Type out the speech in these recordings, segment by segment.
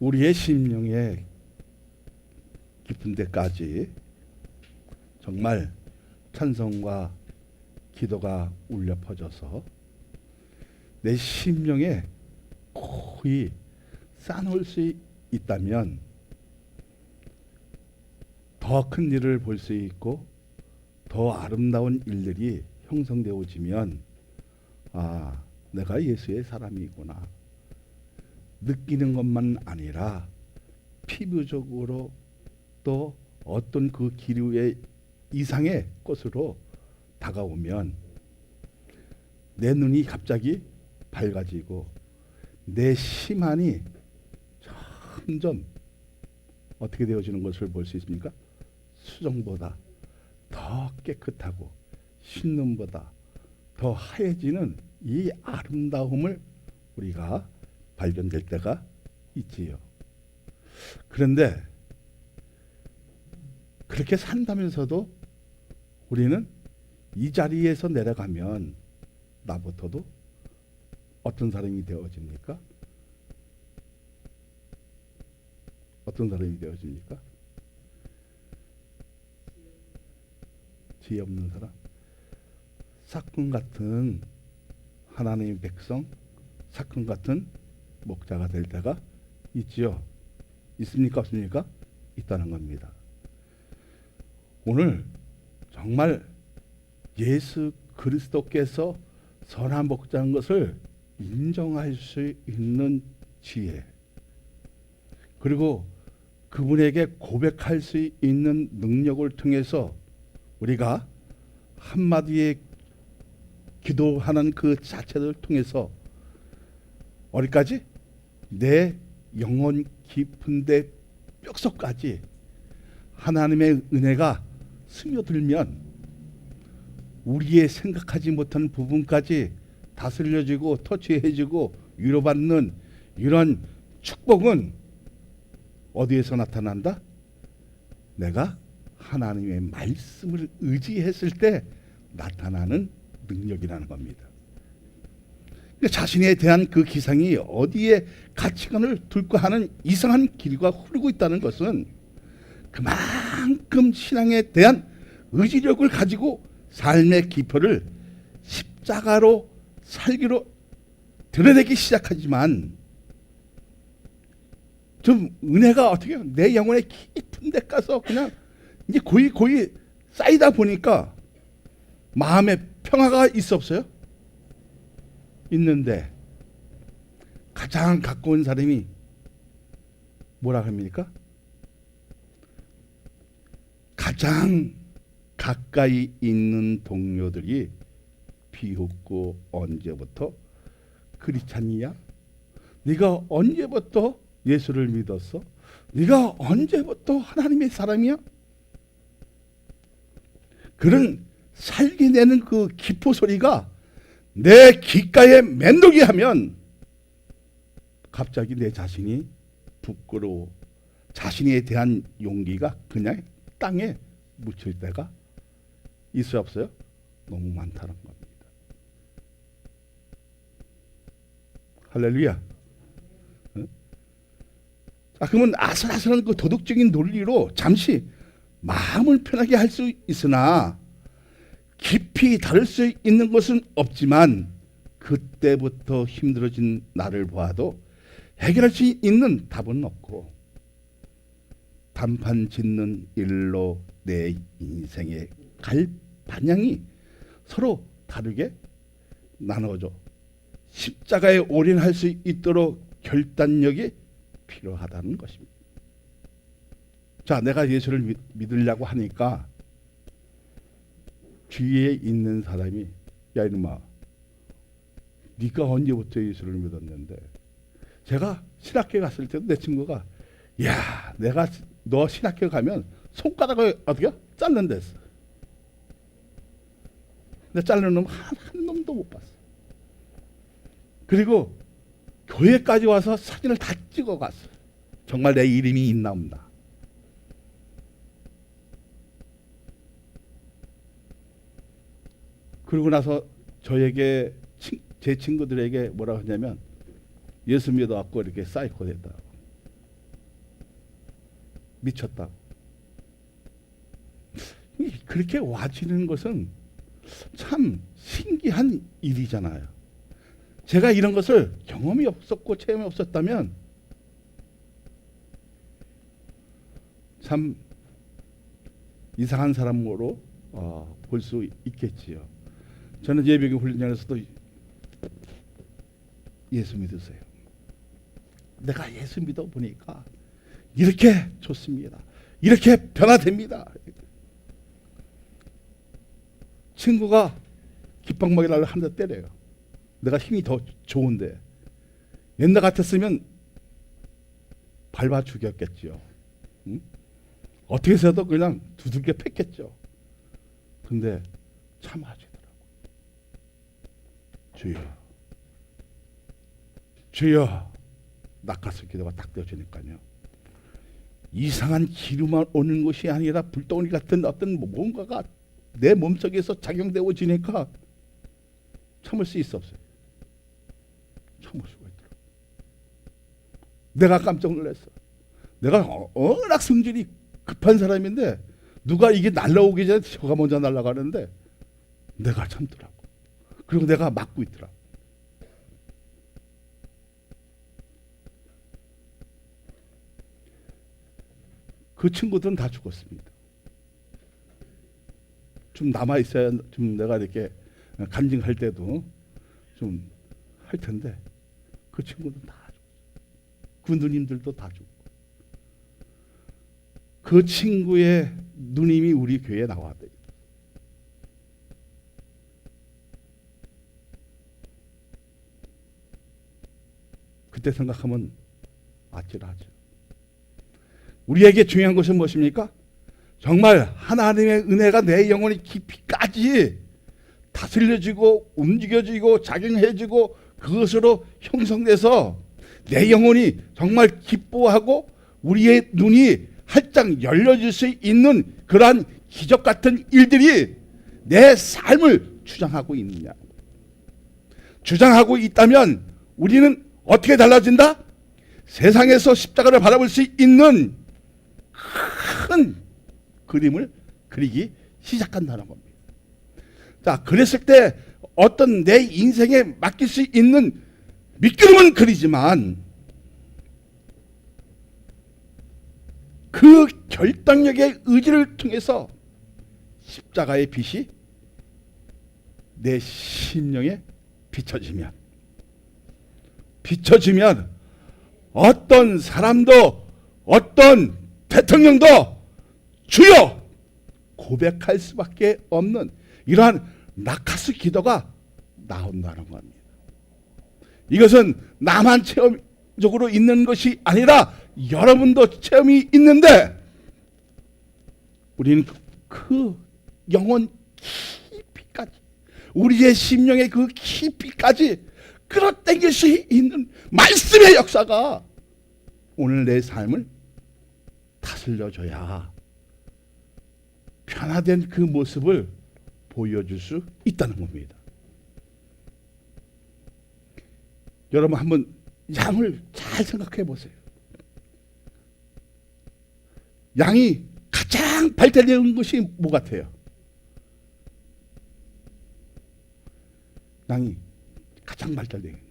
우리의 심령의 깊은 데까지 정말 찬송과 기도가 울려 퍼져서 내 심령에 거의 쌓아놓을 수 있다면 더 큰 일을 볼 수 있고 더 아름다운 일들이 형성되어지면 아, 내가 예수의 사람이구나 느끼는 것만 아니라 피부적으로 또 어떤 그 기류의 이상의 것으로 다가오면 내 눈이 갑자기 밝아지고 내 심안이 점점 어떻게 되어지는 것을 볼 수 있습니까? 수정보다 더 깨끗하고 신눈보다 더 하얘지는 이 아름다움을 우리가 발견될 때가 있지요. 그런데 그렇게 산다면서도 우리는 이 자리에서 내려가면 나부터도 어떤 사람이 되어집니까? 어떤 사람이 되어집니까? 지혜 없는 사람, 삭금 같은 하나님의 백성, 삭금 같은 목자가 될 때가 있지요. 있습니까? 없습니까? 있다는 겁니다. 오늘 정말 예수 그리스도께서 선한 목자인 것을 인정할 수 있는 지혜, 그리고 그분에게 고백할 수 있는 능력을 통해서 우리가 한마디의 기도하는 그 자체를 통해서 어디까지? 내 영혼 깊은데 뼛속까지 하나님의 은혜가 스며들면 우리의 생각하지 못한 부분까지 다스려지고 터치해지고 위로받는 이런 축복은 어디에서 나타난다? 내가 하나님의 말씀을 의지했을 때 나타나는 능력이라는 겁니다. 자신에 대한 그 기상이 어디에 가치관을 둘까 하는 이상한 길과 흐르고 있다는 것은 그만큼 신앙에 대한 의지력을 가지고 삶의 기표를 십자가로 살기로 드러내기 시작하지만 좀 은혜가 어떻게 내 영혼의 깊은 데 가서 그냥 이제 고이 쌓이다 보니까 마음에 평화가 있어 없어요? 있는데 가장 가까운 사람이 뭐라 합니까? 가장 가까이 있는 동료들이 비웃고 언제부터 크리스찬이야? 네가 언제부터 예수를 믿었어? 네가 언제부터 하나님의 사람이야? 그런 살게 내는 그 기포 소리가 내 귓가에 맴돌게 하면 갑자기 내 자신이 부끄러워 자신에 대한 용기가 그냥 땅에 묻힐 때가 있어요 없어요? 너무 많다는 겁니다. 할렐루야. 자, 그러면 아슬아슬한 그 도덕적인 논리로 잠시 마음을 편하게 할 수 있으나 깊이 다룰 수 있는 것은 없지만 그때부터 힘들어진 나를 보아도 해결할 수 있는 답은 없고 단판 짓는 일로 내 인생의 갈 방향이 서로 다르게 나눠져 십자가에 올인할 수 있도록 결단력이 필요하다는 것입니다. 자, 내가 예수를 믿으려고 하니까 주위에 있는 사람이 야 이놈아 네가 언제부터 예수를 믿었는데 제가 신학교에 갔을 때도 내 친구가 야 내가 너 신학교 가면 손가락을 어떻게 잘른댔어. 근데 자르는 놈 한 놈도 못 봤어. 그리고 교회까지 와서 사진을 다 찍어 갔어. 정말 내 이름이 있나 없나. 그러고 나서 저에게 제 친구들에게 뭐라고 하냐면 예수 믿어갖고 이렇게 사이코 됐다. 미쳤다. 그렇게 와지는 것은 참 신기한 일이잖아요. 제가 이런 것을 경험이 없었고 체험이 없었다면 참 이상한 사람으로 볼 수 있겠지요. 저는 예비군 훈련장에서도 예수 믿으세요. 내가 예수 믿어 보니까 이렇게 좋습니다. 이렇게 변화됩니다. 친구가 깃방망이 나를 한 대 때려요. 내가 힘이 더 좋은데 옛날 같았으면 밟아 죽였겠지요. 응? 어떻게 해서도 그냥 두들겨 팼겠죠. 근데 참아지더라고. 주여, 주여. 낙하스 기도가 딱 되어지니까요. 이상한 기류만 오는 것이 아니라 불덩어리 같은 어떤 뭔가가 내 몸속에서 작용되어지니까 참을 수 있었어요. 참을 수가 있더라고. 내가 깜짝 놀랐어. 내가 워낙 성질이 급한 사람인데 누가 이게 날라오기 전에 저가 먼저 날아가는데 내가 참더라고. 그리고 내가 막고 있더라고. 그 친구들은 다 죽었습니다. 좀 남아 있어야 좀 내가 이렇게 간증할 때도 좀 할 텐데 그 친구들은 다 죽었어요. 그 누님들도 다 죽고. 그 친구의 누님이 우리 교회에 나왔대요. 그때 생각하면 아찔하죠. 우리에게 중요한 것은 무엇입니까? 정말 하나님의 은혜가 내 영혼의 깊이까지 다스려지고 움직여지고 작용해지고 그것으로 형성돼서 내 영혼이 정말 기뻐하고 우리의 눈이 활짝 열려질 수 있는 그러한 기적 같은 일들이 내 삶을 주장하고 있느냐. 주장하고 있다면 우리는 어떻게 달라진다? 세상에서 십자가를 바라볼 수 있는 큰 그림을 그리기 시작한다는 겁니다. 자, 그랬을 때 어떤 내 인생에 맡길 수 있는 밑그림은 그리지만 그 결단력의 의지를 통해서 십자가의 빛이 내 심령에 비춰지면 어떤 사람도 어떤 대통령도 주여 고백할 수밖에 없는 이러한 낙하스 기도가 나온다는 겁니다. 이것은 나만 체험적으로 있는 것이 아니라 여러분도 체험이 있는데 우리는 그 영혼 깊이까지 우리의 심령의 그 깊이까지 끌어당길 수 있는 말씀의 역사가 오늘 내 삶을 다스려줘야 변화된 그 모습을 보여줄 수 있다는 겁니다. 여러분 한번 양을 잘 생각해 보세요. 양이 가장 발달된 것이 뭐 같아요? 양이 가장 발달되어 있는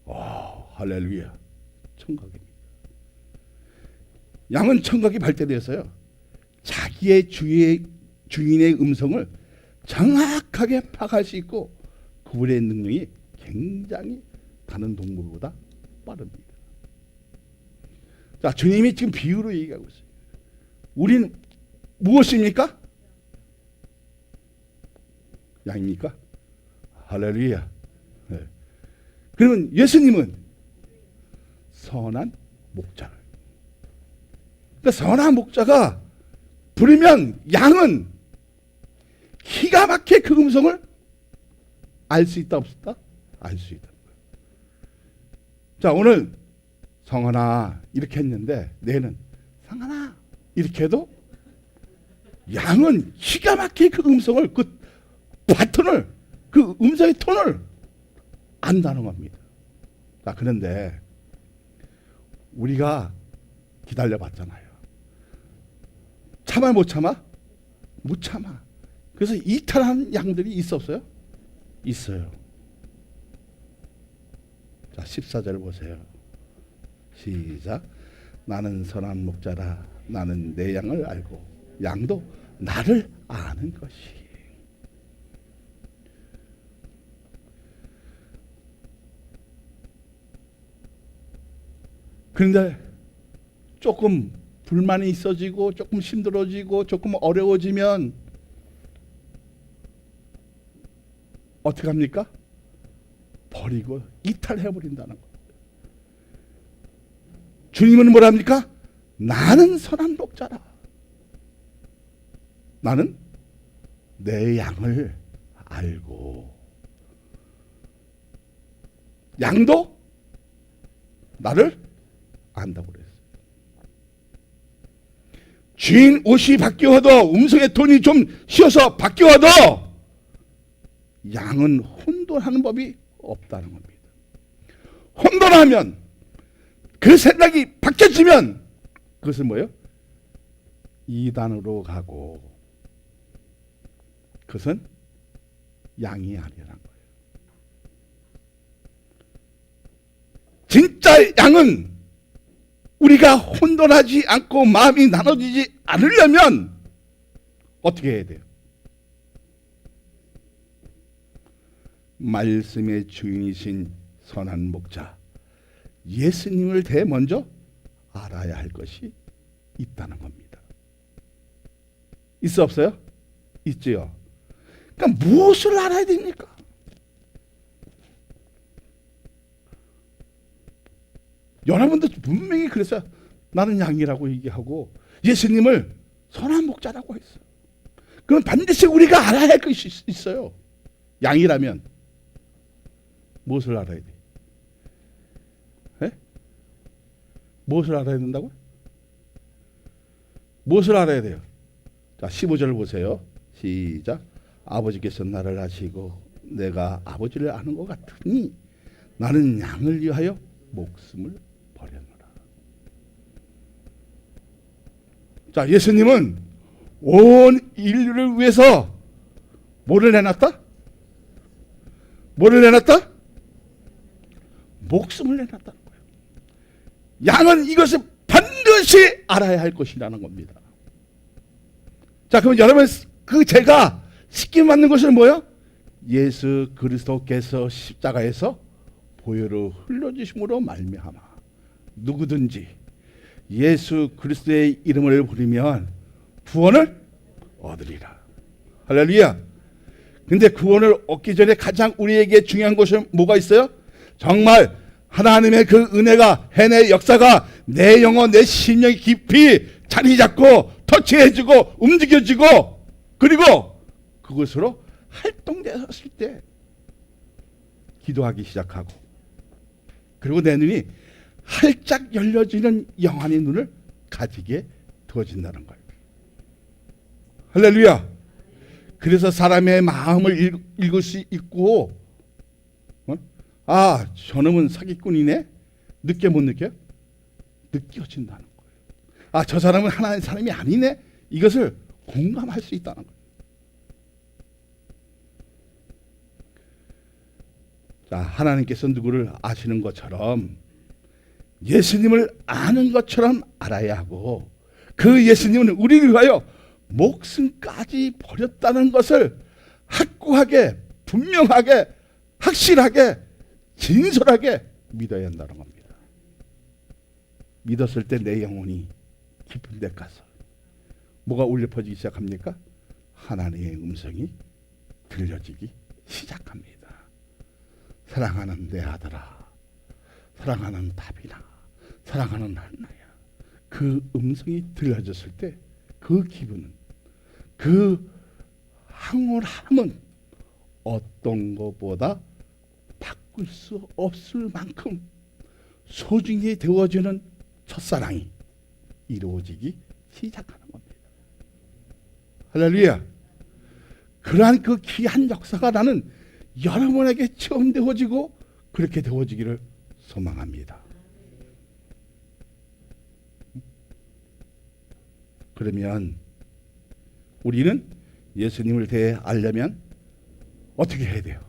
거. 할렐루야. 청각입니다. 양은 청각이 발달되어서요. 자기의 주인의 음성을 정확하게 파악할 수 있고 구분의 능력이 굉장히 다른 동물보다 빠릅니다. 자, 주님이 지금 비유로 얘기하고 있어요. 우리는 무엇입니까? 양입니까? 할렐루야. 네. 그러면 예수님은 선한 목자. 그러니까 선한 목자가 부르면 양은 기가 막히게 그 음성을 알 수 있다 없다? 알 수 있다. 자, 오늘 성하나 이렇게 했는데 내일은 상하나 이렇게 해도 양은 기가 막히게 그 음성을 그 바톤을 그 음성의 톤을 안다는 겁니다. 자, 그런데 우리가 기다려 봤잖아요. 참아 못 참아? 못 참아. 그래서 이탈한 양들이 있었어요? 있어요. 자, 14절 보세요. 시작. 나는 선한 목자라. 나는 내 양을 알고 양도 나를 아는 것이. 그런데 조금 불만이 있어지고 조금 힘들어지고 조금 어려워지면 어떻게 합니까? 버리고 이탈해버린다는 거예요. 주님은 뭐라 합니까? 나는 선한 목자라. 나는 내 양을 알고 양도 나를 안다고 그랬어요. 주인 옷이 바뀌어도 음성의 톤이 좀 쉬어서 바뀌어도 양은 혼돈하는 법이 없다는 겁니다. 혼돈하면 그 생각이 바뀌어지면 그것은 뭐예요? 이단으로 가고 그것은 양이 아니라는 거예요. 진짜 양은 우리가 혼돈하지 않고 마음이 나눠지지 않으려면 어떻게 해야 돼요? 말씀의 주인이신 선한 목자 예수님을 대 먼저 알아야 할 것이 있다는 겁니다. 있어 없어요? 있지요. 그러니까 무엇을 알아야 됩니까? 여러분도 분명히 그래서 나는 양이라고 얘기하고 예수님을 선한 목자라고 했어요. 그럼 반드시 우리가 알아야 할 것이 있어요. 양이라면 무엇을 알아야 돼? 네? 무엇을 알아야 된다고요? 무엇을 알아야 돼요? 자, 15절 보세요. 시작. 아버지께서 나를 아시고 내가 아버지를 아는 것 같으니 나는 양을 위하여 목숨을 버렸노라. 자, 예수님은 온 인류를 위해서 뭐를 내놨다? 뭐를 내놨다? 목숨을 내놨다는 거예요. 양은 이것을 반드시 알아야 할 것이라는 겁니다. 자, 그럼 여러분 그 제가 쉽게 맞는 것은 뭐예요? 예수 그리스도께서 십자가에서 보혈을 흘려주심으로 말미암아 누구든지 예수 그리스도의 이름을 부르면 구원을 얻으리라. 할렐루야. 근데 구원을 얻기 전에 가장 우리에게 중요한 것은 뭐가 있어요? 정말 하나님의 그 은혜가 해내 역사가 내 영혼 내 심령이 깊이 자리 잡고 터치해지고 움직여지고 그리고 그것으로 활동되었을 때 기도하기 시작하고 그리고 내 눈이 활짝 열려지는 영안의 눈을 가지게 되어진다는 거예요. 할렐루야. 그래서 사람의 마음을 읽을 수 있고 아, 저놈은 사기꾼이네? 느껴 못 느껴요? 느껴진다는 거예요. 아, 저 사람은 하나님의 사람이 아니네? 이것을 공감할 수 있다는 거예요. 자, 하나님께서 누구를 아시는 것처럼 예수님을 아는 것처럼 알아야 하고 그 예수님은 우리를 위하여 목숨까지 버렸다는 것을 확고하게 분명하게 확실하게 진솔하게 믿어야 한다는 겁니다. 믿었을 때 내 영혼이 깊은 데 가서 뭐가 울려 퍼지기 시작합니까? 하나님의 음성이 들려지기 시작합니다. 사랑하는 내 아들아, 사랑하는 다비나, 사랑하는 한나야. 그 음성이 들려졌을 때 그 기분은 그 황홀함은 어떤 것보다 바꿀 수 없을 만큼 소중히 되어지는 첫사랑이 이루어지기 시작하는 겁니다. 할렐루야. 그러한 그 귀한 역사가 나는 여러분에게 처음 되어지고 그렇게 되어지기를 소망합니다. 그러면 우리는 예수님을 대해 알려면 어떻게 해야 돼요?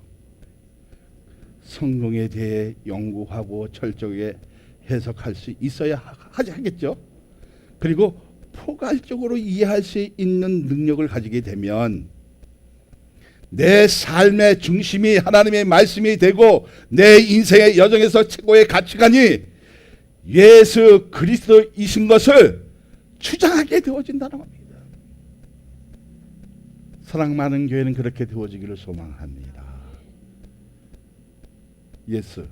성경에 대해 연구하고 철저하게 해석할 수 있어야 하겠죠. 그리고 포괄적으로 이해할 수 있는 능력을 가지게 되면 내 삶의 중심이 하나님의 말씀이 되고 내 인생의 여정에서 최고의 가치관이 예수 그리스도이신 것을 주장하게 되어진다는 겁니다. 사랑 많은 교회는 그렇게 되어지기를 소망합니다. 예수,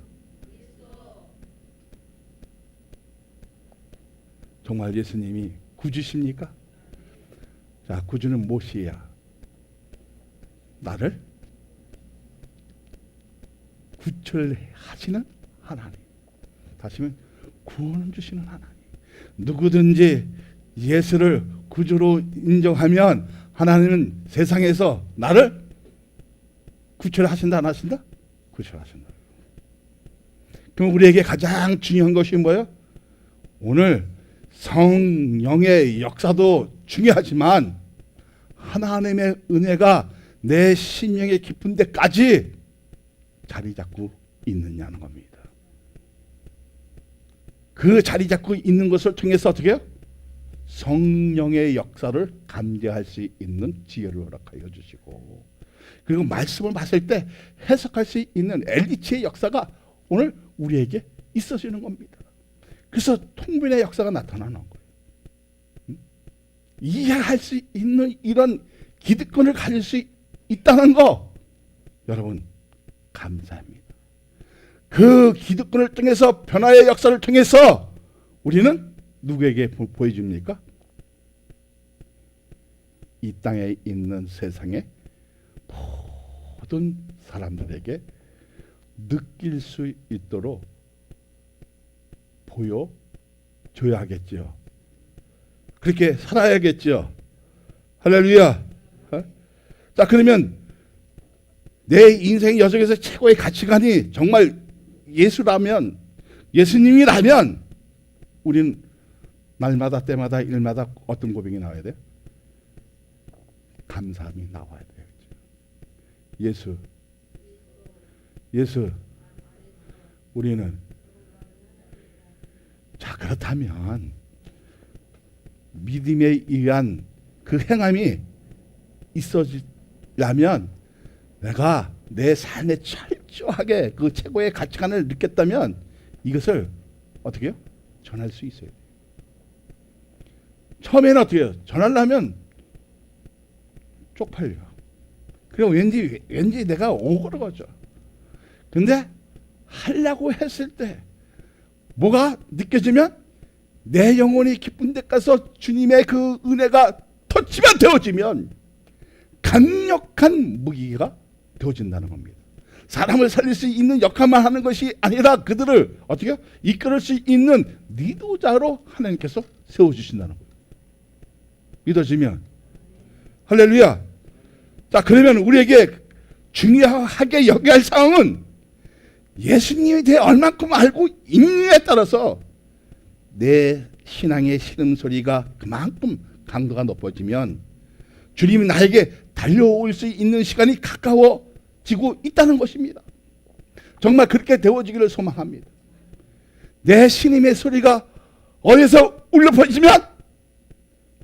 정말 예수님이 구주십니까? 자, 구주는 무엇이야? 나를 구출하시는 하나님. 다시면 구원 주시는 하나님. 누구든지 예수를 구주로 인정하면 하나님은 세상에서 나를 구출하신다 안 하신다? 구출하신다. 그럼 우리에게 가장 중요한 것이 뭐예요? 오늘 성령의 역사도 중요하지만 하나님의 은혜가 내 심령의 깊은 데까지 자리 잡고 있느냐는 겁니다. 그 자리 잡고 있는 것을 통해서 어떻게 해요? 성령의 역사를 감지할 수 있는 지혜를 허락하여 주시고, 그리고 말씀을 봤을 때 해석할 수 있는 엘리치의 역사가 오늘 우리에게 있어지는 겁니다. 그래서 통변의 역사가 나타나는 거예요. 이해할 수 있는 이런 기득권을 가질 수 있다는 거, 여러분 감사합니다. 그 기득권을 통해서 변화의 역사를 통해서 우리는 누구에게 보여줍니까? 이 땅에 있는 세상의 모든 사람들에게 느낄 수 있도록 보여줘야 하겠죠. 그렇게 살아야겠죠. 할렐루야. 자, 그러면 내 인생 여정에서 최고의 가치관이 정말 예수라면, 예수님이라면 우리는 날마다 때마다 일마다 어떤 고백이 나와야 돼요? 감사함이 나와야 되겠죠. 예수 우리는, 자, 그렇다면 믿음에 의한 그 행함이 있어지려면 내가 내 삶에 철저하게 그 최고의 가치관을 느꼈다면 이것을 어떻게 해요? 전할 수 있어요. 처음에는 어떻게 해요? 전하려면 쪽팔려. 그리고 왠지 내가 오그러져. 근데 하려고 했을 때 뭐가 느껴지면 내 영혼이 기쁜 데 가서 주님의 그 은혜가 터치만 되어지면 강력한 무기가 되어진다는 겁니다. 사람을 살릴 수 있는 역할만 하는 것이 아니라 그들을 어떻게 해요? 이끌을 수 있는 리더자로 하나님께서 세워주신다는 거예요. 믿어지면. 할렐루야. 자, 그러면 우리에게 중요하게 여겨야 할 상황은 예수님에 대해 얼만큼 알고 있느냐에 따라서 내 신앙의 신음소리가 그만큼 강도가 높아지면 주님이 나에게 달려올 수 있는 시간이 가까워지고 있다는 것입니다. 정말 그렇게 되어지기를 소망합니다. 내 신임의 소리가 어디서 울려 퍼지면,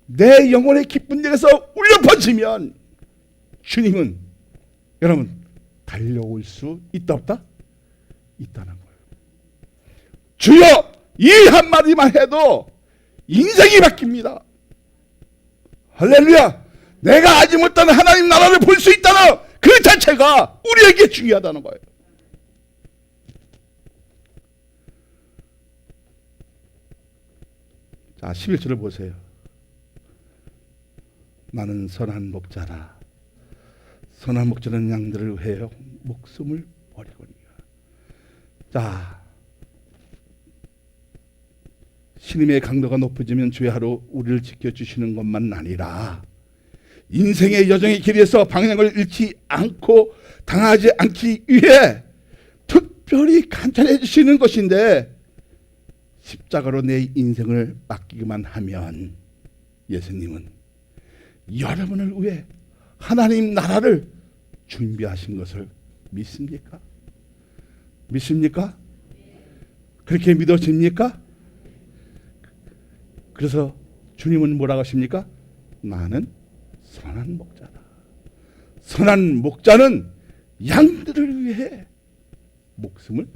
내 영혼의 기쁜 데에서 울려 퍼지면 주님은 여러분 달려올 수 있다 없다? 있다는 거예요. 주여, 이 한마디만 해도 인생이 바뀝니다. 할렐루야. 내가 아직 못하는 하나님 나라를 볼 수 있다는 그 자체가 우리에게 중요하다는 거예요. 자, 11절을 보세요. 나는 선한 목자라. 선한 목자는 양들을 위하여 목숨을 버리거니와. 자, 신임의 강도가 높아지면 주의 하루 우리를 지켜주시는 것만 아니라 인생의 여정의 길에서 방향을 잃지 않고 당하지 않기 위해 특별히 간절해 주시는 것인데, 십자가로 내 인생을 맡기기만 하면 예수님은 여러분을 위해 하나님 나라를 준비하신 것을 믿습니까? 믿습니까? 그렇게 믿어집니까? 그래서 주님은 뭐라고 하십니까? 나는 선한 목자다. 선한 목자는 양들을 위해 목숨을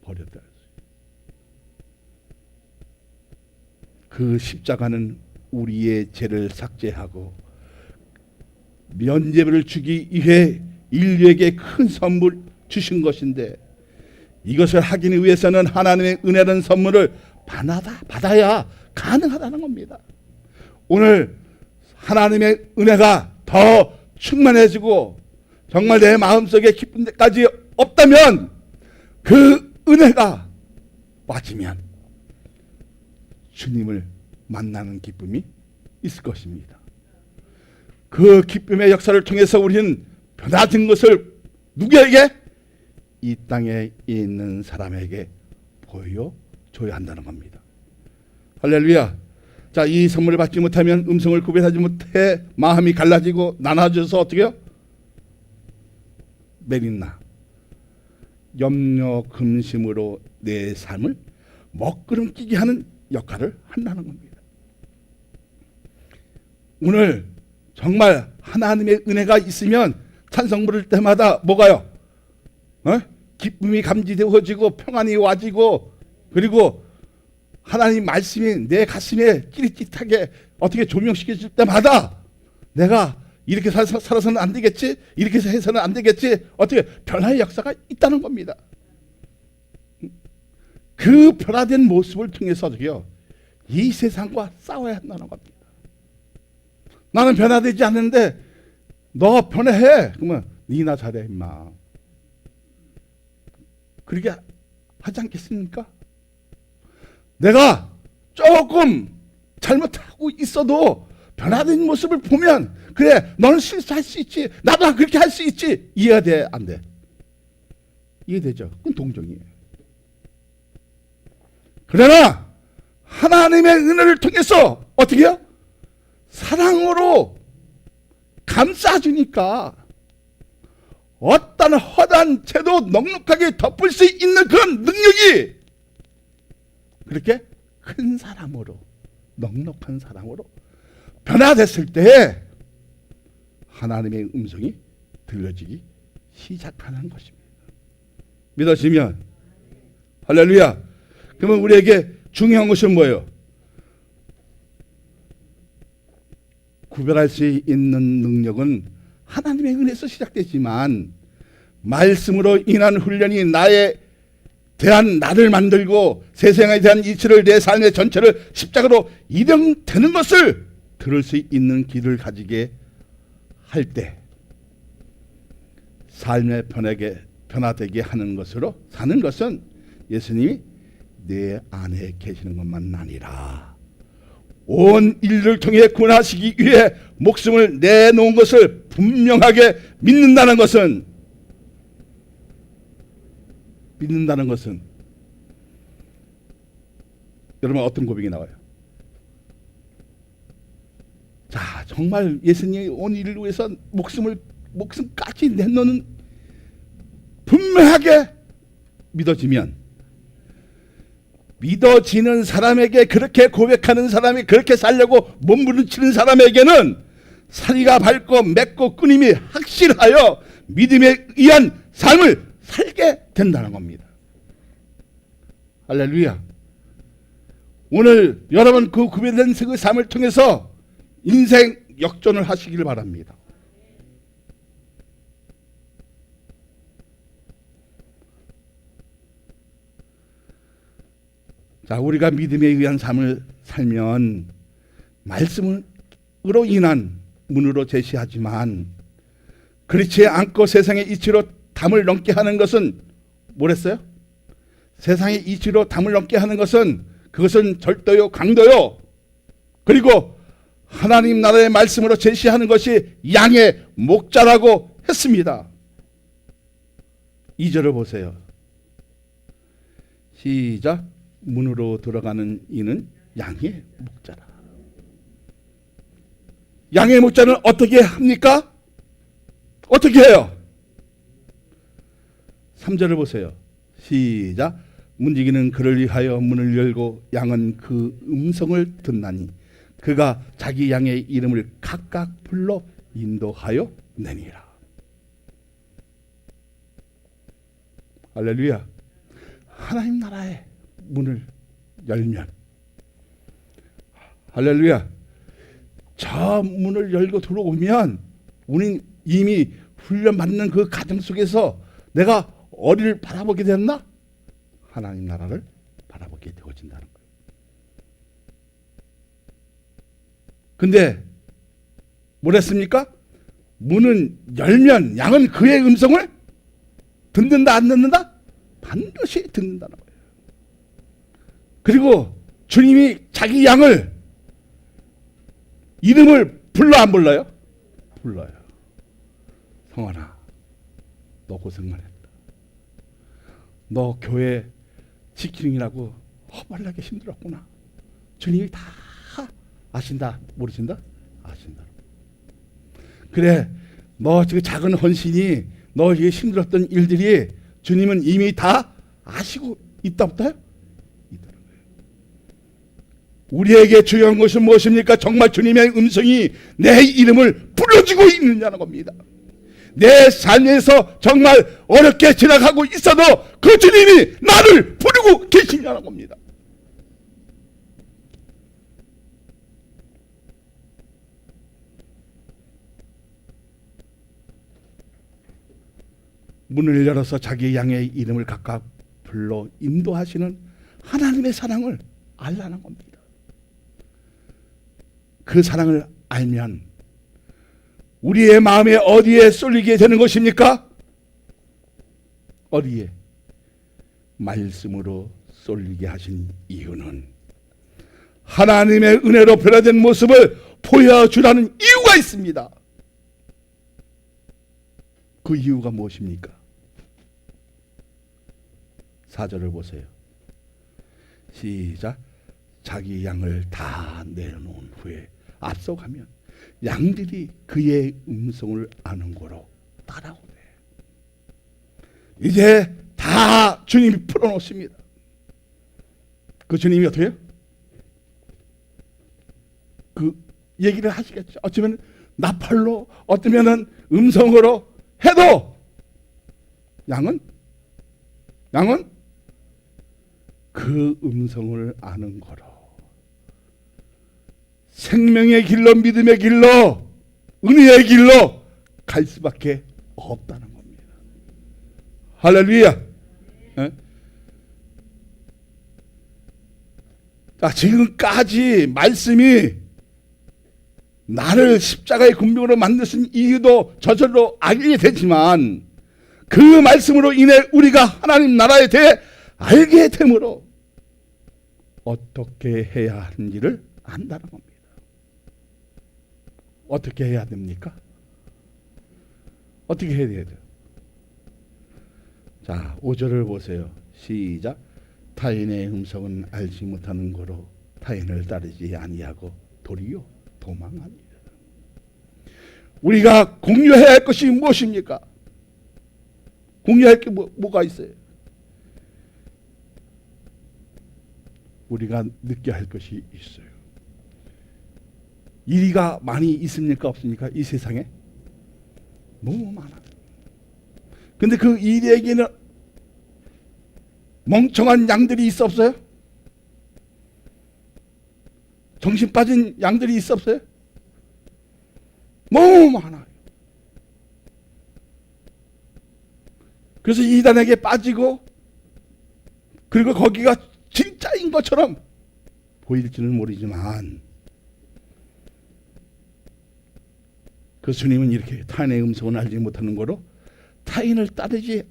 버렸다. 그 십자가는 우리의 죄를 삭제하고 면죄부를 주기 위해 인류에게 큰 선물 주신 것인데, 이것을 하기 위해서는 하나님의 은혜라는 선물을 받아야 가능하다는 겁니다. 오늘 하나님의 은혜가 더 충만해지고 정말 내 마음속에 기쁜 데까지 없다면, 그 은혜가 빠지면 주님을 만나는 기쁨이 있을 것입니다. 그 기쁨의 역사를 통해서 우리는 변화된 것을 누구에게? 이 땅에 있는 사람에게 보여줘야 한다는 겁니다. 할렐루야. 자, 이 선물을 받지 못하면, 음성을 구별하지 못해 마음이 갈라지고 나눠져서 어떻게 해요? 메린나 염려 근심으로 내 삶을 먹구름 끼게 하는 역할을 한다는 겁니다. 오늘 정말 하나님의 은혜가 있으면 찬송 부를 때마다 뭐가요? 기쁨이 감지되어지고 평안이 와지고, 그리고 하나님 말씀이 내 가슴에 찌릿찌릿하게 어떻게 조명시켜줄 때마다 내가 이렇게 살아서는 안 되겠지, 이렇게 해서는 안 되겠지, 어떻게 변화의 역사가 있다는 겁니다. 그 변화된 모습을 통해서 어떻게요? 이 세상과 싸워야 한다는 겁니다. 나는 변화되지 않는데 너 변화해. 그러면 니나 잘해 임마. 그렇게 하지 않겠습니까? 내가 조금 잘못하고 있어도 변화된 모습을 보면, 그래 너는 실수할 수 있지, 나도 그렇게 할 수 있지, 이해가 돼? 안 돼? 이해되죠? 그건 동정이에요. 그러나 하나님의 은혜를 통해서 어떻게 해요? 사랑으로 감싸주니까 어떤 허다한 죄도 넉넉하게 덮을 수 있는 그런 능력이, 그렇게 큰 사람으로, 넉넉한 사랑으로 변화됐을 때 하나님의 음성이 들려지기 시작하는 것입니다. 믿어지면 할렐루야. 그러면 우리에게 중요한 것은 뭐예요? 구별할 수 있는 능력은 하나님의 은혜에서 시작되지만, 말씀으로 인한 훈련이 나에 대한 나를 만들고 세상에 대한 이치를, 내 삶의 전체를 십자가로 이동되는 것을 들을 수 있는 길을 가지게 할 때 삶의 변화되게 하는 것으로 사는 것은 예수님이 내 안에 계시는 것만 아니라 온 인류를 통해 구원하시기 위해 목숨을 내놓은 것을 분명하게 믿는다는 것은, 여러분 어떤 고백이 나와요? 자, 정말 예수님이 온 인류를 위해서 목숨까지 내놓는 분명하게 믿어지는 사람에게, 그렇게 고백하는 사람이, 그렇게 살려고 몸부림치는 사람에게는 사리가 밝고 맺고 끊임이 확실하여 믿음에 의한 삶을 살게 된다는 겁니다. 할렐루야. 오늘 여러분 그 구별된 그 삶을 통해서 인생 역전을 하시길 바랍니다. 자, 우리가 믿음에 의한 삶을 살면 말씀으로 인한 문으로 제시하지만, 그렇지 않고 세상의 이치로 담을 넘게 하는 것은 뭐랬어요? 세상의 이치로 담을 넘게 하는 것은, 그것은 절도요, 강도요, 그리고 하나님 나라의 말씀으로 제시하는 것이 양의 목자라고 했습니다. 2절을 보세요. 시작. 문으로 들어가는 이는 양의 목자라. 양의 목자는 어떻게 합니까? 어떻게 해요? 3절을 보세요. 시작. 문지기는 그를 위하여 문을 열고 양은 그 음성을 듣나니 그가 자기 양의 이름을 각각 불러 인도하여 내니라. 할렐루야. 하나님 나라의 문을 열면, 할렐루야, 저 문을 열고 들어오면 우린 이미 훈련받는 그 가정 속에서 내가 어디를 바라보게 됐나? 하나님 나라를 바라보게 되어진다는 거예요. 근데 뭐랬습니까? 문은 열면 양은 그의 음성을 듣는다 안 듣는다? 반드시 듣는다는 거예요. 그리고 주님이 자기 양을 이름을 불러 안 불러요? 불러요. 성환아, 너 고생만 했다. 너 교회 지키느라고 허벌나게 힘들었구나. 주님이 다 아신다. 모르신다? 아신다. 그래, 너 지금 작은 헌신이 너 힘들었던 일들이 주님은 이미 다 아시고 있다 없다요? 있다는 거예요. 우리에게 중요한 것은 무엇입니까? 정말 주님의 음성이 내 이름을 불러주고 있느냐는 겁니다. 내 삶에서 정말 어렵게 지나가고 있어도 그 주님이 나를 부르고 계시냐는 겁니다. 문을 열어서 자기 양의 이름을 각각 불러 인도하시는 하나님의 사랑을 알라는 겁니다. 그 사랑을 알면 우리의 마음에 어디에 쏠리게 되는 것입니까? 어디에? 말씀으로 쏠리게 하신 이유는 하나님의 은혜로 변화된 모습을 보여주라는 이유가 있습니다. 그 이유가 무엇입니까? 4절을 보세요. 시작. 자기 양을 다 내려놓은 후에 앞서가면 양들이 그의 음성을 아는 거로 따라오네. 이제 다 주님이 풀어놓습니다. 그 주님이 어떻게 해요? 그 얘기를 하시겠죠. 어쩌면 나팔로, 어쩌면 음성으로 해도 양은 그 음성을 아는 거로 생명의 길로, 믿음의 길로, 은혜의 길로 갈 수밖에 없다는 겁니다. 할렐루야. 자, 지금까지 말씀이 나를 십자가의 군병으로 만드신 이유도 저절로 알게 되지만 그 말씀으로 인해 우리가 하나님 나라에 대해 알게 되므로 어떻게 해야 하는지를 안다는 겁니다. 어떻게 해야 됩니까? 어떻게 해야 돼요? 자, 5절을 보세요. 시작. 타인의 음성은 알지 못하는 거로 타인을 따르지 아니하고 도리어 도망합니다. 우리가 공유해야 할 것이 무엇입니까? 공유할 게 뭐가 있어요? 우리가 느껴야 할 것이 있어요. 일이가 많이 있습니까? 없습니까? 이 세상에? 너무 많아요. 근데 그 일에게는 멍청한 양들이 있어 없어요? 정신 빠진 양들이 있어 없어요? 너무 많아요. 그래서 이단에게 빠지고 그리고 거기가 진짜인 것처럼 보일지는 모르지만 그 주님은 이렇게 타인의 음성을 알지 못하는 거로 타인을 따르지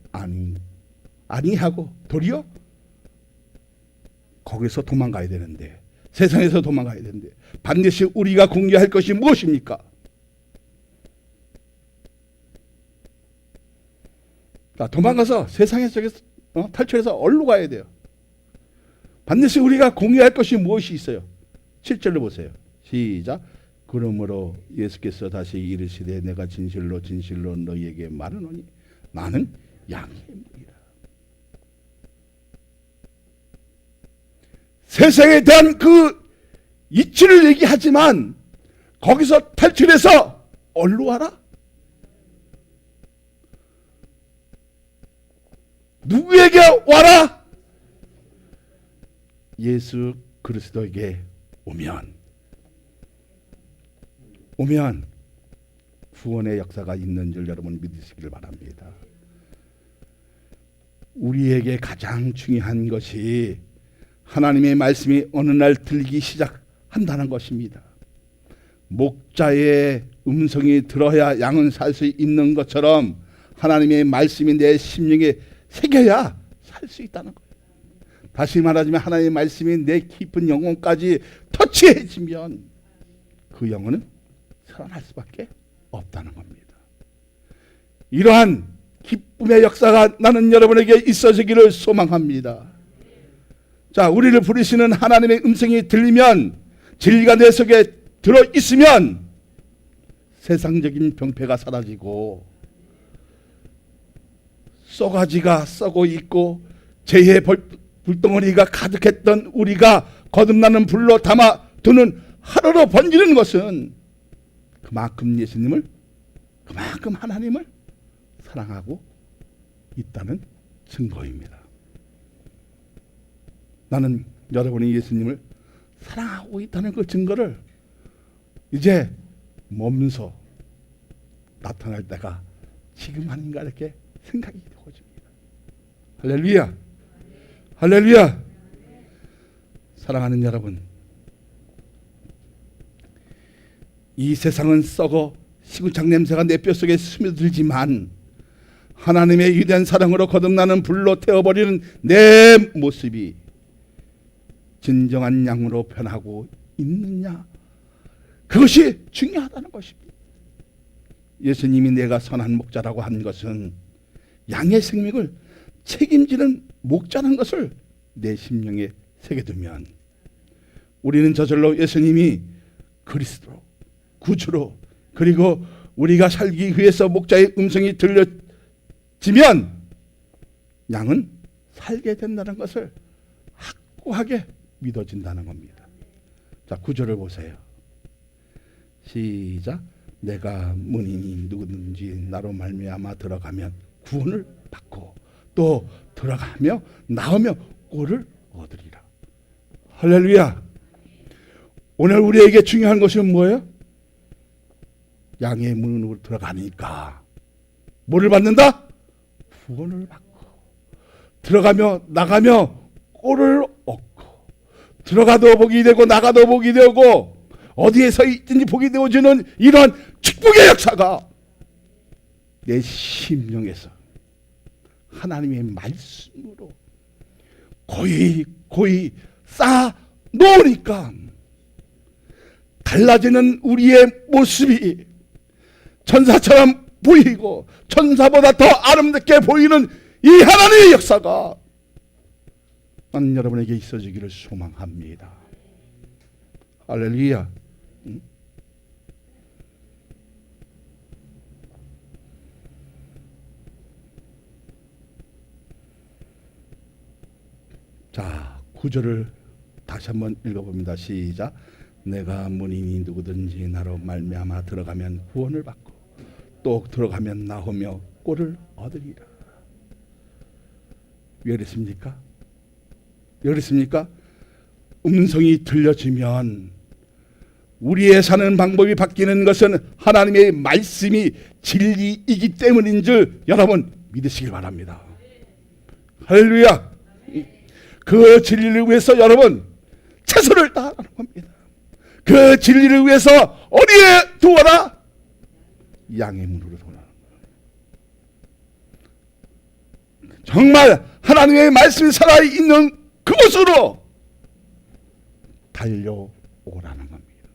아니하고 도리어 거기서 도망가야 되는데, 세상에서 도망가야 되는데 반드시 우리가 공개할 것이 무엇입니까? 자, 도망가서 세상에서 탈출해서 어디로 가야 돼요? 반드시 우리가 공개할 것이 무엇이 있어요? 7절로 보세요. 시작. 그러므로 예수께서 다시 이르시되 내가 진실로 진실로 너희에게 말하노니 나는 양의 문이라. 세상에 대한 그 이치를 얘기하지만 거기서 탈출해서 어디로 와라? 누구에게 와라? 예수 그리스도에게 오면 구원의 역사가 있는 줄 여러분 믿으시길 바랍니다. 우리에게 가장 중요한 것이 하나님의 말씀이 어느 날 들리기 시작한다는 것입니다. 목자의 음성이 들어야 양은 살 수 있는 것처럼 하나님의 말씀이 내 심령에 새겨야 살 수 있다는 거예요. 다시 말하자면 하나님의 말씀이 내 깊은 영혼까지 터치해지면 그 영혼은 살아날 수밖에 없다는 겁니다. 이러한 기쁨의 역사가 나는 여러분에게 있어지기를 소망합니다. 자, 우리를 부르시는 하나님의 음성이 들리면, 진리가 내 속에 들어있으면 세상적인 병폐가 사라지고 쏘가지가 썩어 있고 죄의 불덩어리가 가득했던 우리가 거듭나는 불로 담아두는 하루로 번지는 것은 그만큼 예수님을, 그만큼 하나님을 사랑하고 있다는 증거입니다. 나는 여러분이 예수님을 사랑하고 있다는 그 증거를 이제 몸소 나타날 때가 지금 아닌가 이렇게 생각이 되어집니다. 할렐루야, 할렐루야. 사랑하는 여러분, 이 세상은 썩어 시궁창 냄새가 내 뼛속에 스며들지만 하나님의 위대한 사랑으로 거듭나는 불로 태워버리는 내 모습이 진정한 양으로 변하고 있느냐, 그것이 중요하다는 것입니다. 예수님이 내가 선한 목자라고 한 것은 양의 생명을 책임지는 목자라는 것을 내 심령에 새겨두면 우리는 저절로 예수님이 그리스도로, 구주로, 그리고 우리가 살기 위해서 목자의 음성이 들려지면 양은 살게 된다는 것을 확고하게 믿어진다는 겁니다. 자, 구절을 보세요. 시작. 내가 문이니 누구든지 나로 말미암아 들어가면 구원을 받고 또 들어가며 나오며 꼴을 얻으리라. 할렐루야. 오늘 우리에게 중요한 것은 뭐예요? 양의 문으로 들어가니까 뭐를 받는다? 구원을 받고 들어가며 나가며 꼴을 얻고, 들어가도 복이 되고 나가도 복이 되고 어디에서 있든지 복이 되어지는 이러한 축복의 역사가 내 심령에서 하나님의 말씀으로 고이 쌓아 놓으니까 달라지는 우리의 모습이 천사처럼 보이고 천사보다 더 아름답게 보이는 이 하나님의 역사가 나는 여러분에게 있어지기를 소망합니다. 할렐루야. 자, 구절을 다시 한번 읽어봅니다. 시작. 내가 문이니 누구든지 나로 말미암아 들어가면 구원을 받고 또 들어가면 나오며 꼴을 얻으리라. 왜 그랬습니까? 왜 그랬습니까? 음성이 들려지면 우리의 사는 방법이 바뀌는 것은 하나님의 말씀이 진리이기 때문인 줄 여러분 믿으시길 바랍니다. 할렐루야. 그 진리를 위해서 여러분 최선을 다하는 겁니다. 그 진리를 위해서 어디에 두어라? 양의 문으로 두어라. 정말 하나님의 말씀이 살아있는 그곳으로 달려오라는 겁니다.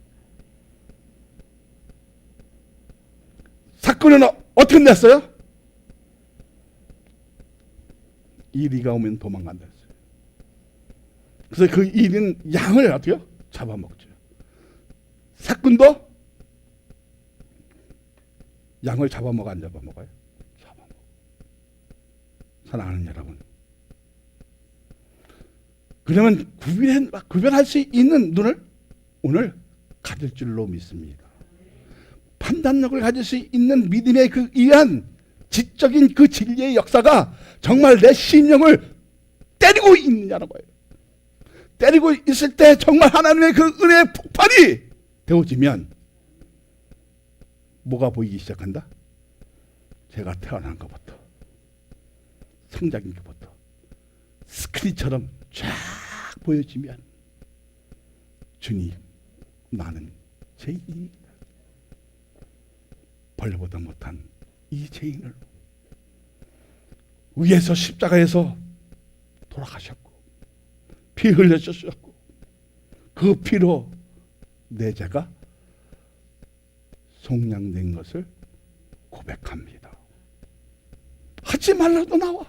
사건은 어떻게 됐어요? 이리가 오면 도망간다 했어요. 그래서 그 이리는 양을 어떻게 잡아먹죠. 사건도 양을 잡아먹어 안 잡아먹어요? 잡아먹어. 사랑하는 여러분, 그러면 구별할 수 있는 눈을 오늘 가질 줄로 믿습니다. 판단력을 가질 수 있는 믿음의 그 이한 지적인 그 진리의 역사가 정말 내 심령을 때리고 있느냐는 거예요. 때리고 있을 때 정말 하나님의 그 은혜의 폭발이 되어지면 뭐가 보이기 시작한다? 제가 태어난 것부터 성장인 것부터 스크린처럼 쫙 보여지면 주님, 나는 죄인입니다. 벌보다 못한 이 죄인을 위에서 십자가에서 돌아가셨고 피 흘려주셨고 그 피로 내 죄가 속량된 것을 고백합니다. 하지 말라도 나와.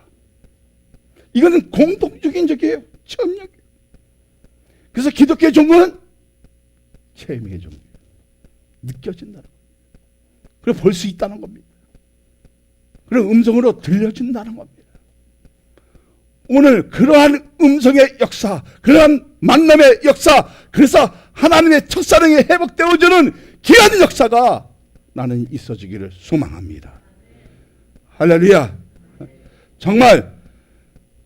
이거는 공동적인 적이에요. 체험력이에요. 그래서 기독교의 종교는 체험의 종교예요. 느껴진다는 거예요. 그리고 볼 수 있다는 겁니다. 그리고 음성으로 들려준다는 겁니다. 오늘 그러한 음성의 역사, 그러한 만남의 역사, 그래서 하나님의 첫사랑이 회복되어주는 귀한 역사가 나는 있어지기를 소망합니다. 할렐루야. 정말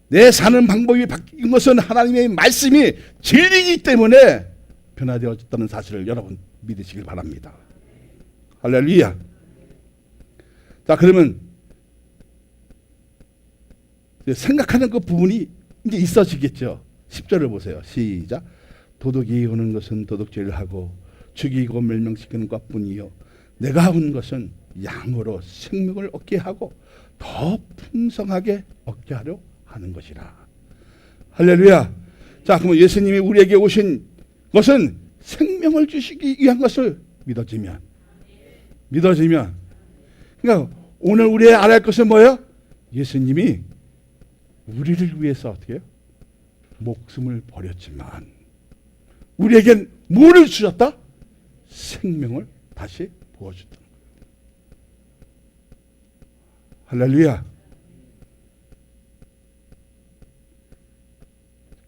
내 사는 방법이 바뀐 것은 하나님의 말씀이 진리이기 때문에 변화되어졌다는 사실을 여러분 믿으시길 바랍니다. 할렐루야. 자, 그러면 생각하는 그 부분이 이제 있어지겠죠. 10절을 보세요. 시작. 도둑이 오는 것은 도둑질을 하고 죽이고 멸망시키는 것뿐이요 내가 온 것은 양으로 생명을 얻게 하고 더 풍성하게 얻게 하려 하는 것이라. 할렐루야. 자, 그러면 예수님이 우리에게 오신 것은 생명을 주시기 위한 것을 믿어지면 그러니까 오늘 우리의 알아야 할 것은 뭐예요? 예수님이 우리를 위해서 어떻게 해요? 목숨을 버렸지만 우리에겐 뭐를 주셨다? 생명을 다시 부어줬다. 할렐루야.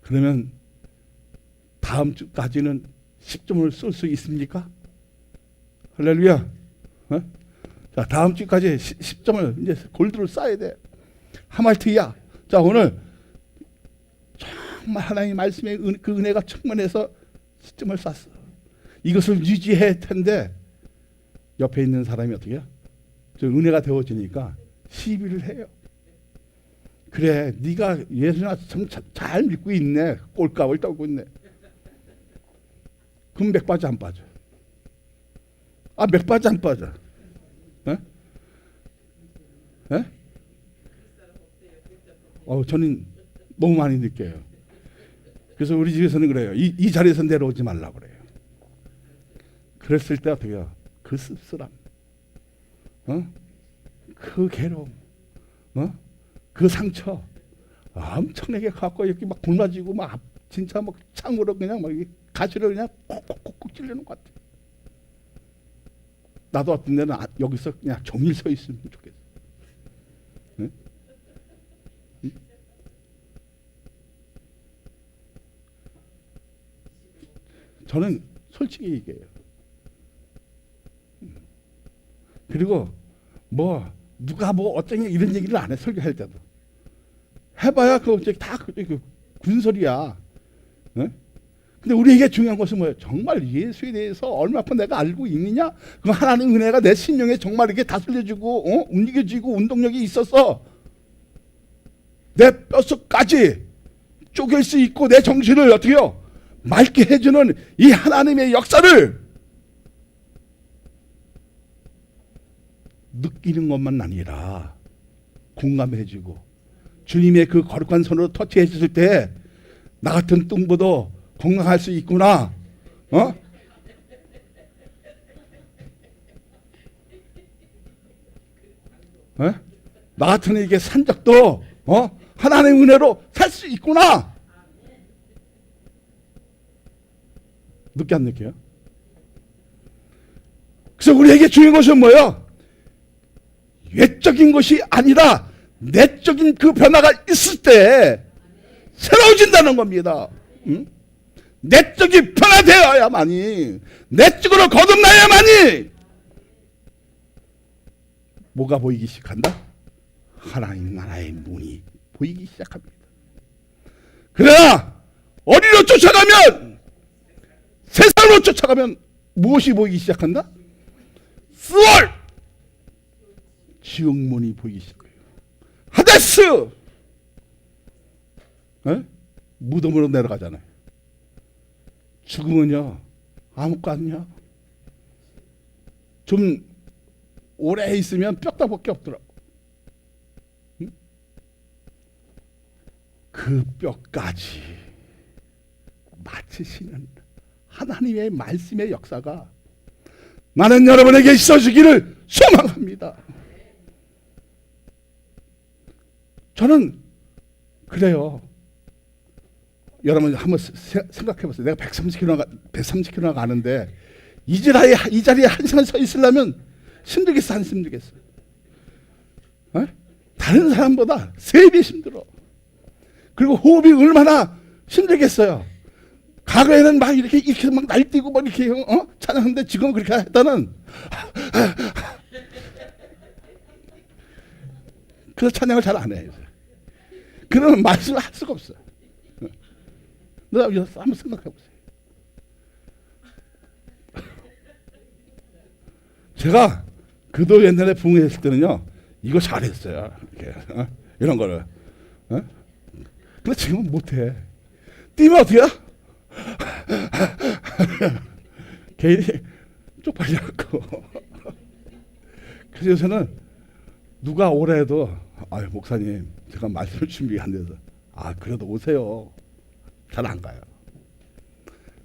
그러면 다음 주까지는 10점을 쏠 수 있습니까? 할렐루야. 어? 자, 다음 주까지 10점을 이제 골드를 쌓아야 돼. 하말트야. 자, 오늘 정말 하나님의 말씀의 그 은혜가 충만해서 10점을 쐈어. 이것을 유지해야 텐데 옆에 있는 사람이 어떻게 해요? 저 은혜가 되어지니까 시비를 해요. 그래, 네가 예수나 잘 믿고 있네. 꼴값을 떨고 있네. 그럼 맥 빠져 안 빠져? 아, 맥 빠져 안 빠져? 에? 에? 저는 너무 많이 느껴요. 그래서 우리 집에서는 그래요. 이 자리에서 내려오지 말라고 그래요. 그랬을 때 어떻게 해요? 그 씁쓸함, 그 괴로움, 그 상처 엄청나게 갖고 이렇게 막 굶어지고 막 진짜 막 창으로 그냥 막 가시를 그냥 콕콕콕 찔리는 것 같아. 나도 어떤 데는 여기서 그냥 종일 서 있으면 좋겠어. 응? 응? 저는 솔직히 얘기해요. 그리고 뭐 누가 뭐 어쩌냐 이런 얘기를 안 해. 설교할 때도 해봐야 그거 다 군소리야. 네? 근데 우리에게 중요한 것은 뭐예요? 정말 예수에 대해서 얼마큼 내가 알고 있느냐? 그 하나님 은혜가 내 심령에 정말 이렇게 다스려주고 움직여지고 운동력이 있어서 내 뼛속까지 쪼갤 수 있고 내 정신을 어떻게 해요? 맑게 해주는 이 하나님의 역사를 느끼는 것만 아니라 공감해주고 주님의 그 거룩한 손으로 터치해 줬을 때 나 같은 뚱보도 건강할 수 있구나. 나 같은 이게 산적도 하나님의 은혜로 살 수 있구나. 느껴 안 느껴요? 그래서 우리에게 중요한 것은 뭐예요? 외적인 것이 아니라 내적인 그 변화가 있을 때 새로워진다는 겁니다. 응? 내적이 변화되어야만이, 내적으로 거듭나야만이 뭐가 보이기 시작한다? 하나님 나라의 문이 보이기 시작합니다. 그러나 어디로 쫓아가면, 세상으로 쫓아가면 무엇이 보이기 시작한다? 스월! 지옥문이 보이기 시작해요. 하데스! 에? 무덤으로 내려가잖아요. 죽으면요 아무것도 아니야. 좀 오래 있으면 뼈다밖에 없더라고. 응? 그 뼈까지 맞추시는 하나님의 말씀의 역사가 나는 여러분에게 있어주기를 소망합니다. 저는 그래요. 여러분 한번 생각해 보세요. 내가 130km 가는데 이 자리에 한 시간 서 있으려면 힘들겠어, 안 힘들겠어? 어? 다른 사람보다 3배 힘들어. 그리고 호흡이 얼마나 힘들겠어요. 과거에는 막 이렇게 막 날뛰고 막 이렇게 찬양하는데 지금은 그렇게 했다는 그래서 찬양을 잘 안 해요. 그러면 말씀을 할 수가 없어요. 한번 생각해 보세요. 제가 그도 옛날에 붕괴했을 때는요 이거 잘했어요. 이렇게 이런 거를. 근데 지금은 못해. 뛰면 어떻게야? 개인이 쪽팔려갖고. 그래서 요새는 누가 오래 해도 아유 목사님 제가 말씀을 준비 안 돼서 그래도 오세요. 잘 안 가요.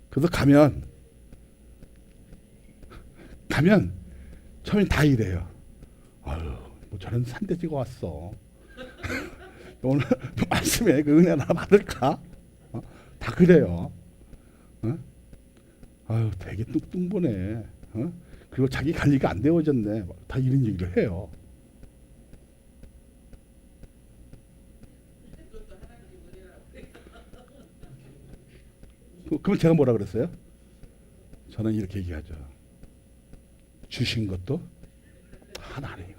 그래서 가면 처음에 다 이래요. 아유 뭐 저런 산돼지가 왔어. 오늘 말씀에 그 은혜 하나 받을까? 다 그래요. 아유 되게 뚱뚱보네. 그리고 자기 관리가 안 되어졌네. 다 이런 얘기를 해요. 그럼 제가 뭐라 그랬어요? 저는 이렇게 얘기하죠. 주신 것도 하나님이네.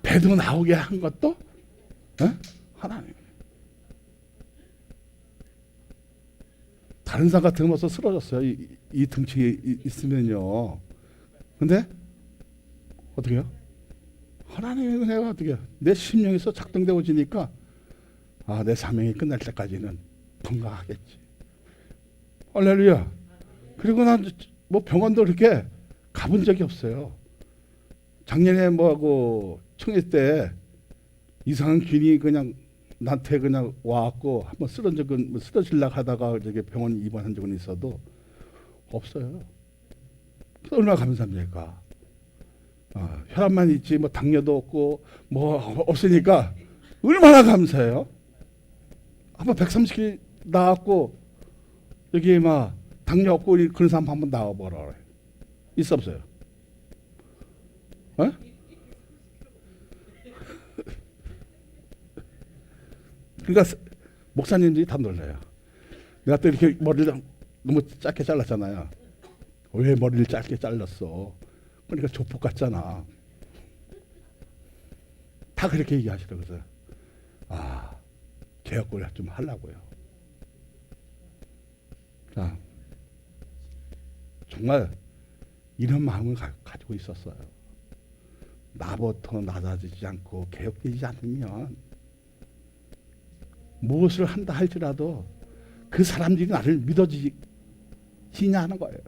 배도 나오게 한 것도 하나님. 다른 사람 같은 거 와서 쓰러졌어요. 이 등치 있으면요. 근데 어떻게 해요? 하나님의 은혜가 어떻게 해요? 내 심령에서 작동되어지니까 내 사명이 끝날 때까지는 건강하겠지. 할렐루야. 그리고 난 뭐 병원도 그렇게 가본 적이 없어요. 작년에 뭐하고 청해 때 이상한 균이 그냥 나한테 그냥 와갖고 한번 쓰러지려고 하다가 저기 병원 입원한 적은 있어도 없어요. 얼마나 감사합니까? 혈압만 있지 뭐 당뇨도 없고 뭐 없으니까 얼마나 감사해요. 한번 130kg 나왔고 여기 막 당뇨 없고 그런 사람 한번 나와보라. 있어 없어요? 그러니까 목사님들이 다 놀라요. 내가 또 이렇게 머리를 너무 짧게 잘랐잖아요. 왜 머리를 짧게 잘랐어? 그러니까 조폭 같잖아. 다 그렇게 얘기하시더라고요. 그래서 개혁을 좀 하려고요. 자, 정말 이런 마음을 가지고 있었어요. 나부터 낮아지지 않고 개혁되지 않으면 무엇을 한다 할지라도 그 사람들이 나를 믿어지냐 하는 거예요.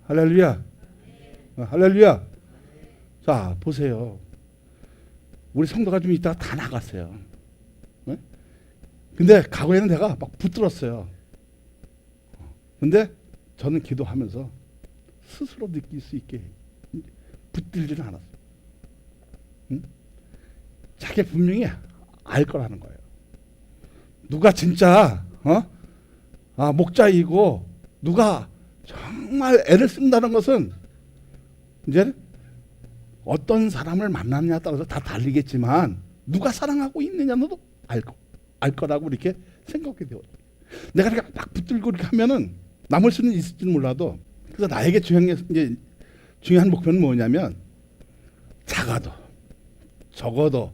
할렐루야. 할렐루야. 자, 보세요. 우리 성도가 좀 이따가 다 나갔어요. 네? 근데 과거에는 내가 막 붙들었어요. 근데 저는 기도하면서 스스로 느낄 수 있게 붙들지는 않았어요. 응? 자기 분명히 알 거라는 거예요. 누가 진짜 목자이고 누가 정말 애를 쓴다는 것은 이제 어떤 사람을 만나느냐에 따라서 다 다르겠지만 누가 사랑하고 있느냐도 알 거라고 이렇게 생각하게 되어요. 내가 이렇게 막 붙들고 이렇게 하면은 남을 수는 있을지는 몰라도, 그래서 나에게 중요한 목표는 뭐냐면 작아도 적어도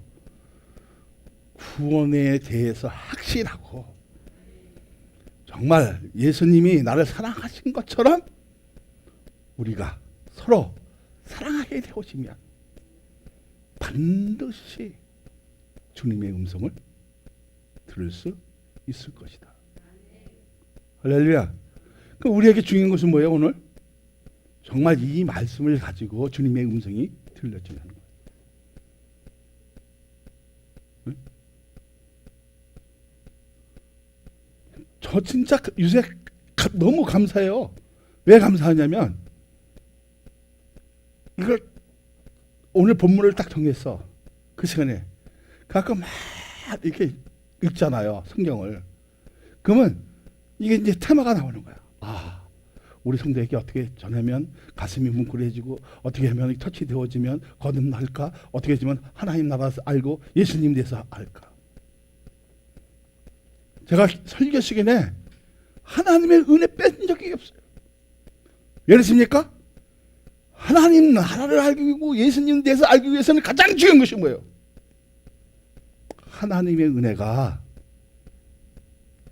구원에 대해서 확실하고 정말 예수님이 나를 사랑하신 것처럼 우리가 서로 사랑하게 되어지면 반드시 주님의 음성을 들을 수 있을 것이다. 할렐루야. 그럼 우리에게 중요한 것은 뭐예요? 오늘 정말 이 말씀을 가지고 주님의 음성이 들려지는 거예요. 응? 저 진짜 요새 너무 감사해요. 왜 감사하냐면 이걸 오늘 본문을 딱 정했어. 그 시간에 가끔 막 이렇게 읽잖아요, 성경을. 그러면 이게 이제 테마가 나오는 거야. 아, 우리 성도에게 어떻게 전하면 가슴이 뭉클해지고, 어떻게 하면 터치되어지면 거듭날까, 어떻게 하면 하나님 나라 알고 예수님 대해서 알까. 제가 설교 시간에 하나님의 은혜 뺀 적이 없어요. 왜 그렇습니까? 하나님 나라를 알고 예수님 대해서 알기 위해서는 가장 중요한 것이 뭐예요? 하나님의 은혜가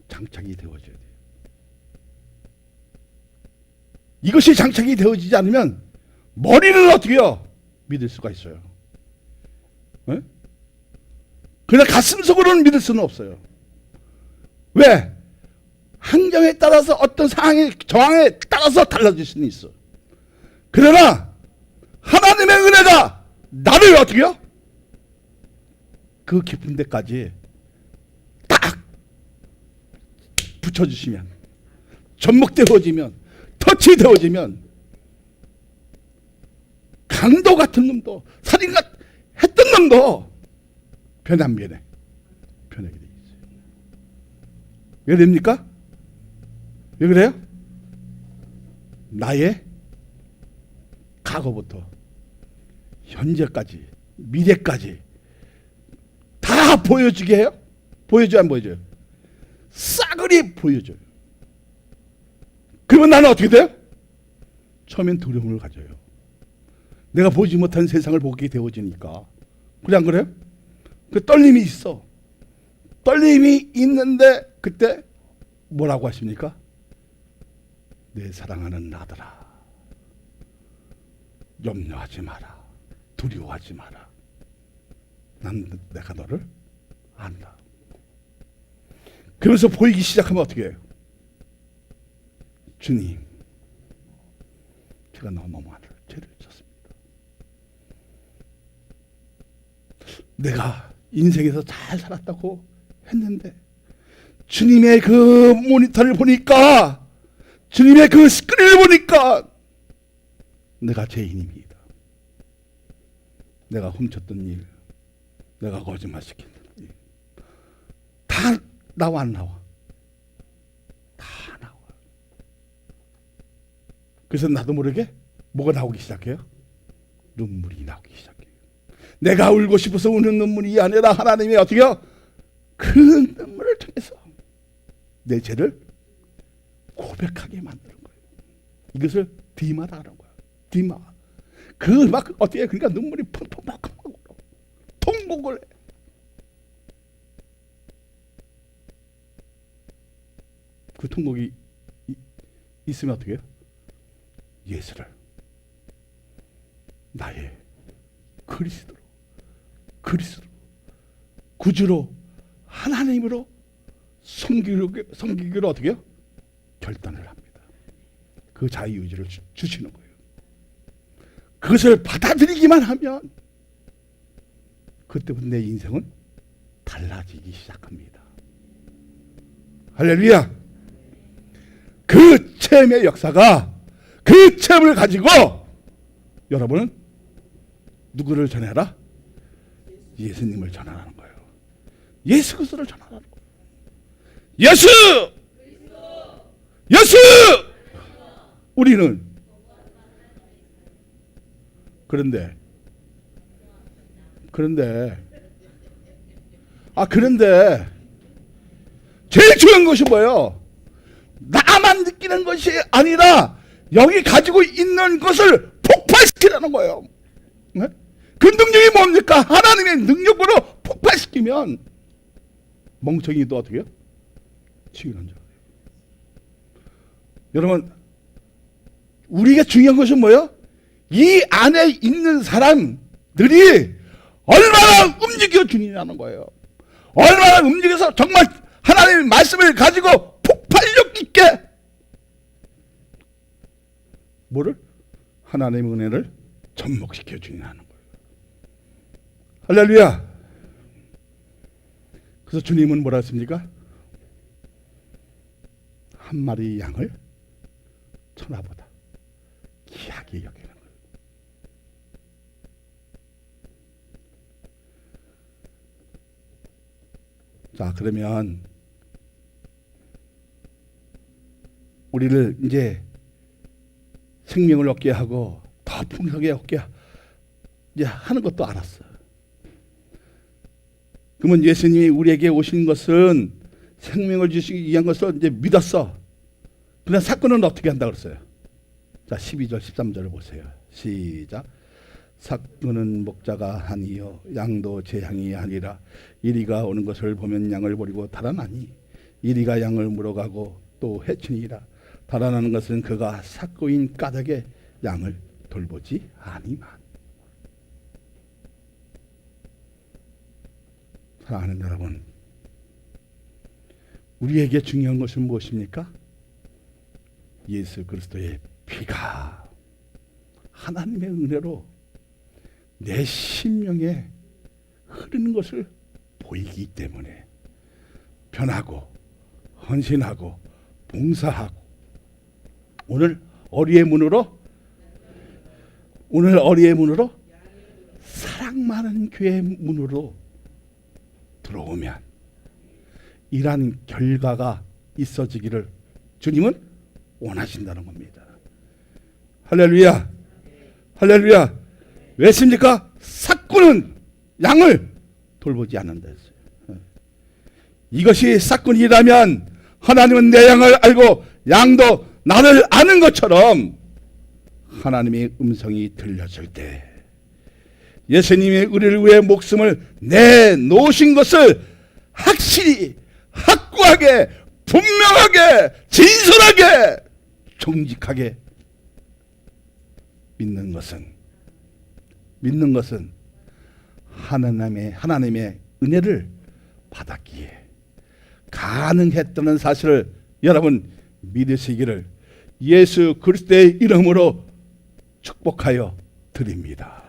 장착이 되어져야 돼요. 이것이 장착이 되어지지 않으면 머리는 어떻게 해요? 믿을 수가 있어요. 네? 그러나 가슴속으로는 믿을 수는 없어요. 왜? 환경에 따라서 어떤 상황의 정황에 따라서 달라질 수는 있어. 그러나 하나님의 은혜가 나를 어떻게 해요? 그 깊은 데까지 딱 붙여주시면, 접목되어지면, 터치되어지면 강도 같은 놈도, 살인 했던 놈도 변해 안 변해? 변하게 돼 있어요. 왜 됩니까? 왜 그래요? 나의 과거부터 현재까지 미래까지 다 보여주게 해요? 보여줘요, 안 보여줘요? 싸그리 보여줘요. 그러면 나는 어떻게 돼요? 처음엔 두려움을 가져요. 내가 보지 못한 세상을 보게 되어지니까. 그래, 안 그래요? 그 떨림이 있어. 떨림이 있는데 그때 뭐라고 하십니까? 내 사랑하는 아들아, 염려하지 마라, 두려워하지 마라. 내가 너를 안다. 그러면서 보이기 시작하면 어떻게 해요? 주님, 제가 너무 많은 죄를 졌습니다. 내가 인생에서 잘 살았다고 했는데 주님의 그 모니터를 보니까, 주님의 그 스크린을 보니까 내가 죄인입니다. 내가 훔쳤던 일, 내가 거짓말시켰던 일, 다 나와 안 나와? 다 나와. 그래서 나도 모르게 뭐가 나오기 시작해요? 눈물이 나오기 시작해요. 내가 울고 싶어서 우는 눈물이 아니라 하나님이 어떻게 해요? 그 눈물을 통해서 내 죄를 고백하게 만드는 거예요. 이것을 디마라는 거야. 디마. 그 막 어떻게 해? 그러니까 눈물이 펑펑 통곡을 해. 그 통곡이 있으면 어떻게 해요? 예수를 나의 그리스도로, 구주로, 하나님으로 섬기기로 어떻게 해요? 결단을 합니다. 그 자유의지를 주시는 거예요. 그것을 받아들이기만 하면 그때부터 내 인생은 달라지기 시작합니다. 할렐루야. 그 체험의 역사가, 그 체험을 가지고 여러분은 누구를 전해라? 예수님을 전하라는 거예요. 예수 그리스도를 전하라는 거예요. 예수! 예수! 우리는 그런데 제일 중요한 것이 뭐예요? 나만 느끼는 것이 아니라 여기 가지고 있는 것을 폭발시키라는 거예요. 네? 그 능력이 뭡니까? 하나님의 능력으로 폭발시키면 멍청이도 어떻게 해요? 치유는 줄 알아요. 여러분, 우리가 중요한 것은 뭐예요? 이 안에 있는 사람들이 얼마나 움직여 주느냐는 거예요. 얼마나 움직여서 정말 하나님의 말씀을 가지고 폭발력 있게 뭐를? 하나님의 은혜를 접목시켜 주느냐는 거예요. 할렐루야. 그래서 주님은 뭐라 했습니까? 한 마리 양을 천하보다 귀하게 여기는 거예요. 자, 그러면 우리를 이제 생명을 얻게 하고 더 풍성하게 얻게 이제 하는 것도 알았어. 그러면 예수님이 우리에게 오신 것은 생명을 주시기 위한 것을 이제 믿었어. 그런데 사건은 어떻게 한다 그랬어요? 자, 12절 13절을 보세요. 시작. 사건은 목자가 하니요 양도 제 양이 아니라 이리가 오는 것을 보면 양을 버리고 달아나니 이리가 양을 물어가고 또 해치니라. 달아나는 것은 그가 삭고인 까닭에 양을 돌보지 아니만. 사랑하는 여러분, 우리에게 중요한 것은 무엇입니까? 예수 그리스도의 피가 하나님의 은혜로 내 심령에 흐르는 것을 보이기 때문에 변하고 헌신하고 봉사하고 오늘 어리의 문으로 사랑 많은 교회 문으로 들어오면 이러한 결과가 있어지기를 주님은 원하신다는 겁니다. 할렐루야. 할렐루야. 왜 했습니까? 삭구는 양을 돌보지 않는다 했어요. 이것이 삭군이라면 하나님은 내 양을 알고 양도 나를 아는 것처럼 하나님의 음성이 들렸을 때 예수님의 우리를 위해 목숨을 내놓으신 것을 확실히 확고하게 분명하게 진솔하게 정직하게 믿는 것은 하나님의 은혜를 받았기에 가능했다는 사실을 여러분 믿으시기를 예수 그리스도의 이름으로 축복하여 드립니다.